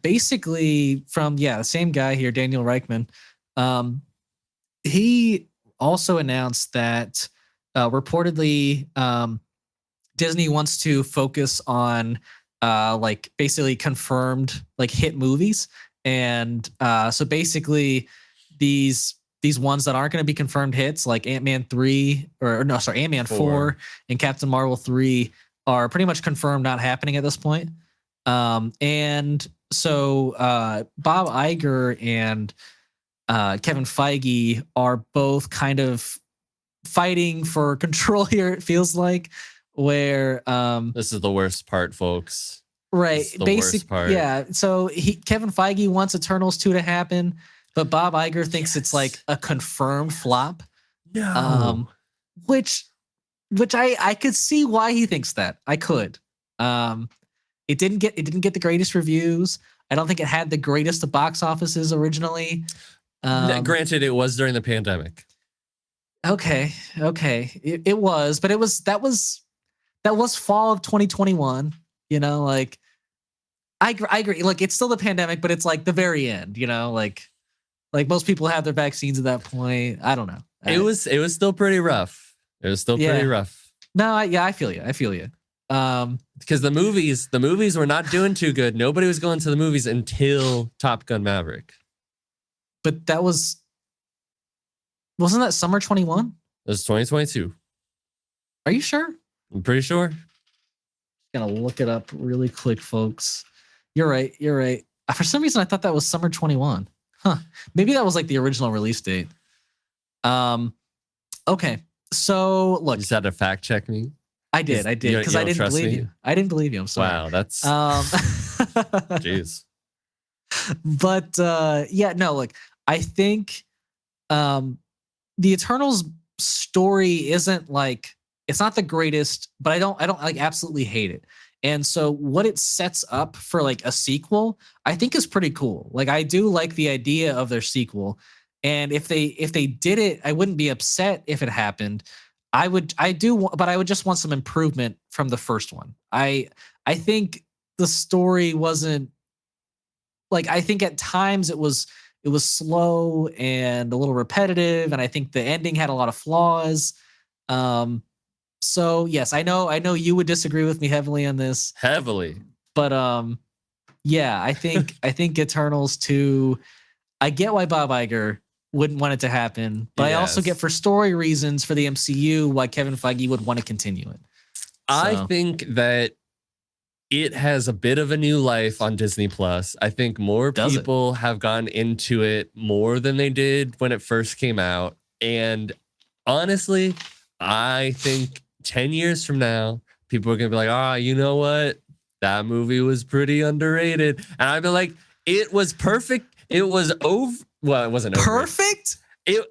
basically from the same guy here, Daniel Reichman. He also announced that reportedly Disney wants to focus on like basically confirmed like hit movies, and so basically these ones that aren't going to be confirmed hits, like Ant-Man 3 or no, sorry, Ant-Man 4 and Captain Marvel 3 are pretty much confirmed not happening at this point. And so Bob Iger and Kevin Feige are both kind of fighting for control here, it feels like, where this is the worst part, folks. Right. Basic part. Yeah. So Kevin Feige wants Eternals 2 to happen, but Bob Iger thinks it's like a confirmed flop. No. Which I could see why he thinks that. I could. It didn't get the greatest reviews. I don't think it had the greatest of box offices originally. Granted, it was during the pandemic. Okay. It was, but that was fall of 2021. You know, like I agree. Like it's still the pandemic, but it's like the very end. You know, like most people have their vaccines at that point. I don't know. It was still pretty rough. It was still pretty rough. No, I feel you. Because the movies were not doing too good. Nobody was going to the movies until Top Gun Maverick. But wasn't that summer 21? It was 2022. Are you sure? I'm pretty sure. Gonna look it up really quick, folks. You're right. For some reason, I thought that was summer 21. Huh? Maybe that was like the original release date. Okay. So look, you just had to fact check me. I did because I didn't believe you. I didn't believe you. I'm sorry. Wow, that's jeez. But no. Look, I think the Eternals story isn't like, it's not the greatest, but I don't like absolutely hate it. And so what it sets up for like a sequel, I think is pretty cool. Like I do like the idea of their sequel. And if they did it, I wouldn't be upset if it happened. But I would just want some improvement from the first one. I think the story wasn't like, I think at times it was slow and a little repetitive, and I think the ending had a lot of flaws. So yes, I know you would disagree with me heavily on this. Heavily. But I think Eternals 2, I get why Bob Iger wouldn't want it to happen, but I also get, for story reasons for the MCU, why Kevin Feige would want to continue it. I think that it has a bit of a new life on Disney Plus. I think more people have gone into it more than they did when it first came out. And honestly, I think 10 years from now, people are going to be like, you know what? That movie was pretty underrated. And I'd be like, it was perfect. It was over. Well, it wasn't perfect. I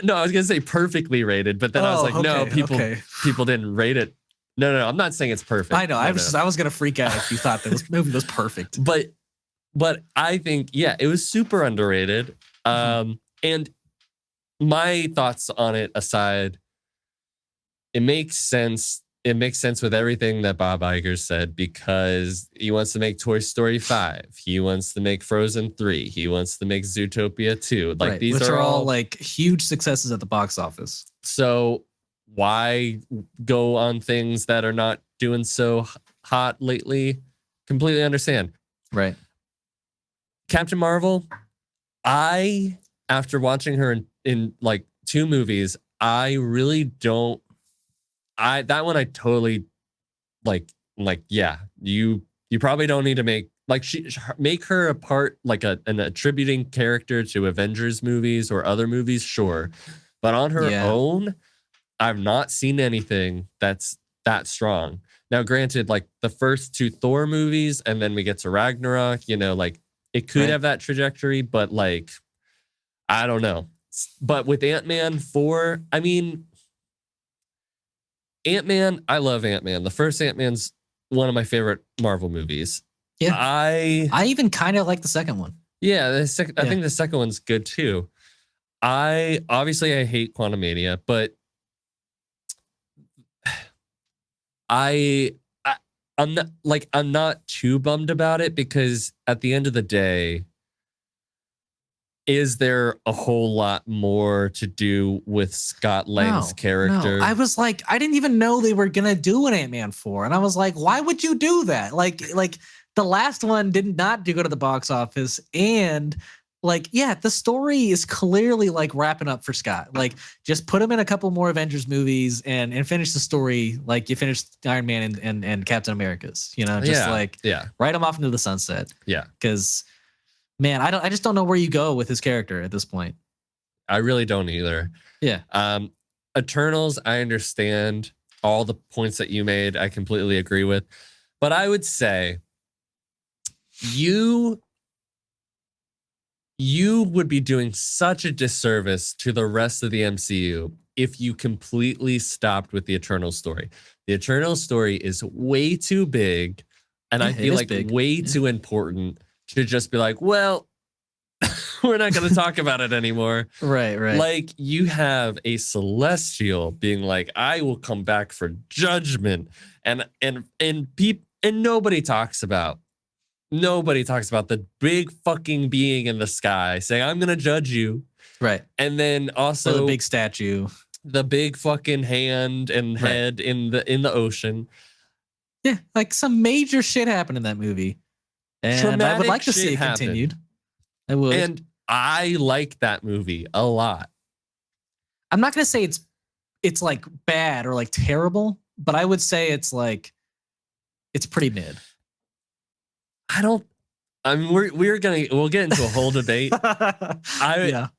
was going to say perfectly rated, but then I was like, no, people didn't rate it. No, I'm not saying it's perfect. I know. I was going to freak out if you thought that this movie was perfect. But I think, it was super underrated. And my thoughts on it aside, it makes sense. It makes sense with everything that Bob Iger said, because he wants to make Toy Story 5. He wants to make Frozen 3. He wants to make Zootopia 2. Like these are all like huge successes at the box office. So why go on things that are not doing so hot lately? Completely understand. Right. Captain Marvel, after watching her in like 2 movies, I really don't. That one I totally like. You probably don't need to make her a part, like an attributing character to Avengers movies or other movies, sure, but on her own, I've not seen anything that's that strong. Now, granted, like the first 2 Thor movies, and then we get to Ragnarok, like it could have that trajectory, but like I don't know. But with Ant-Man 4, I mean, Ant-Man, I love Ant-Man. The first Ant-Man's one of my favorite Marvel movies. Yeah. I even kind of like the second one. Yeah, I think the second one's good too. I hate Quantumania, but I'm not too bummed about it because at the end of the day, is there a whole lot more to do with Scott Lang's character? I was like, I didn't even know they were gonna do an Ant-Man 4. And I was like, why would you do that? Like the last one did not do go to the box office. And like, yeah, the story is clearly like wrapping up for Scott. Like, just put him in a couple more Avengers movies and finish the story like you finished Iron Man and Captain America's, you know, just write him off into the sunset. Yeah. Because man, I just don't know where you go with his character at this point. I really don't either. Yeah. Eternals, I understand all the points that you made. I completely agree with. But I would say you would be doing such a disservice to the rest of the MCU if you completely stopped with the Eternal story. The Eternal story is way too big, and I feel like way too important to just be like, well, we're not going to talk about it anymore. Right. Like, you have a Celestial being like, I will come back for judgment. And nobody talks about the big fucking being in the sky saying, I'm going to judge you. Right. And then also the big statue, the big fucking hand and head in the ocean. Yeah. Like some major shit happened in that movie. And I would like to see it continued. I would. And I like that movie a lot. I'm not going to say it's like bad or like terrible, but I would say it's pretty mid. We'll get into a whole debate. I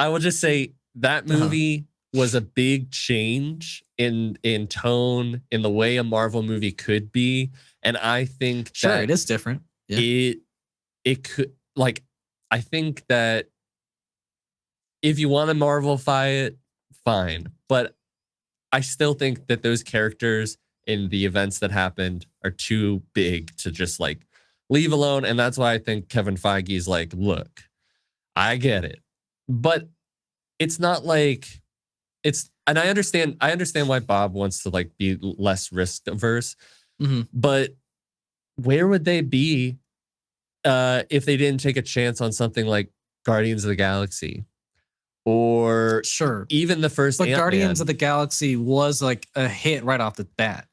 will just say that movie was a big change in tone, in the way a Marvel movie could be. And I think it is different. Yeah. It could, like, I think that if you want to Marvelify it, fine. But I still think that those characters in the events that happened are too big to just like leave alone. And that's why I think Kevin Feige's like, look, I get it. But it's not like and I understand why Bob wants to like be less risk averse. Mm-hmm. But where would they be if they didn't take a chance on something like Guardians of the Galaxy? Or even the first But Ant-Man. Guardians of the Galaxy was like a hit right off the bat,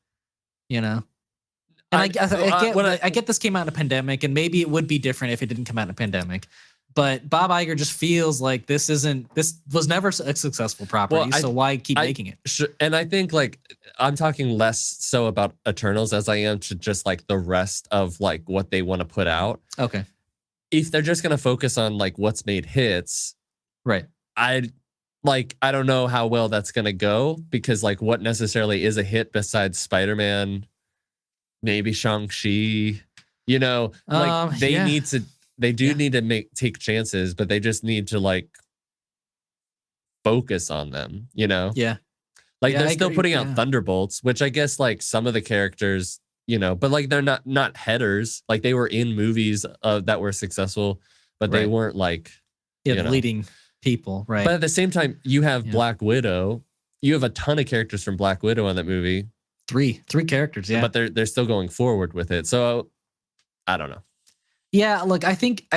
you know? And I get this came out in a pandemic, and maybe it would be different if it didn't come out in a pandemic. But Bob Iger just feels like this was never a successful property, so why keep making it? And I think like I'm talking less so about Eternals as I am to just like the rest of like what they want to put out. Okay. If they're just going to focus on like what's made hits, right? I don't know how well that's going to go, because like what necessarily is a hit besides Spider-Man, maybe Shang-Chi, you know, like they need to. They do need to take chances, but they just need to like focus on them, you know? Yeah. Like they're still putting out Thunderbolts, which I guess like some of the characters, you know, but like they're not headers. Like they were in movies that were successful, but they weren't like the leading people, right? But at the same time, you have Black Widow. You have a ton of characters from Black Widow on that movie. Three characters, yeah. But they're still going forward with it. So I don't know. Yeah, look, I think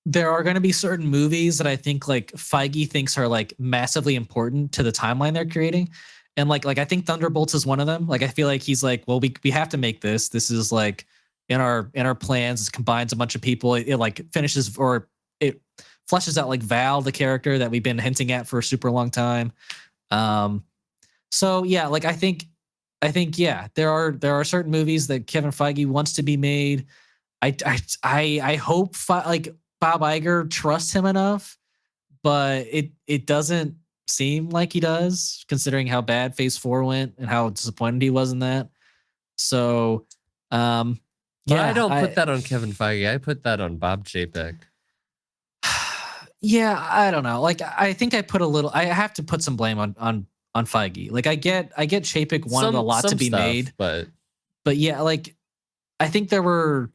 there are going to be certain movies that I think like Feige thinks are like massively important to the timeline they're creating, and like I think Thunderbolts is one of them. Like I feel like he's like, well, we have to make this. This is like in our plans. It combines a bunch of people. It like finishes, or it fleshes out like Val, the character that we've been hinting at for a super long time. So yeah, like I think there are certain movies that Kevin Feige wants to be made. I hope like Bob Iger trusts him enough, but it doesn't seem like he does, considering how bad Phase 4 went and how disappointed he was in that. So, I don't put that on Kevin Feige. I put that on Bob Chapek. Yeah, I don't know. Like I think I have to put some blame on Feige. Like I get Chapek wanted a lot to be made, but yeah, like I think there were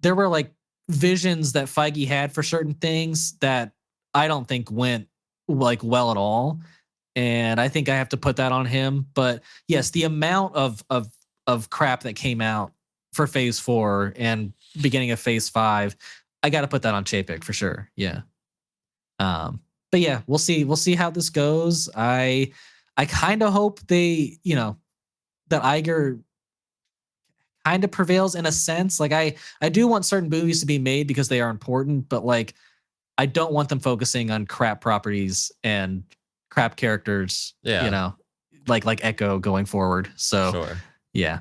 like visions that Feige had for certain things that I don't think went like well at all. And I think I have to put that on him. But yes, the amount of of crap that came out for Phase 4 and beginning of Phase 5, I got to put that on Chapek for sure. Yeah. But yeah, we'll see. We'll see how this goes. I kind of hope they, that Iger kind of prevails in a sense. Like I do want certain movies to be made because they are important, but like I don't want them focusing on crap properties and crap characters, Yeah. like Echo going forward. So Sure. yeah.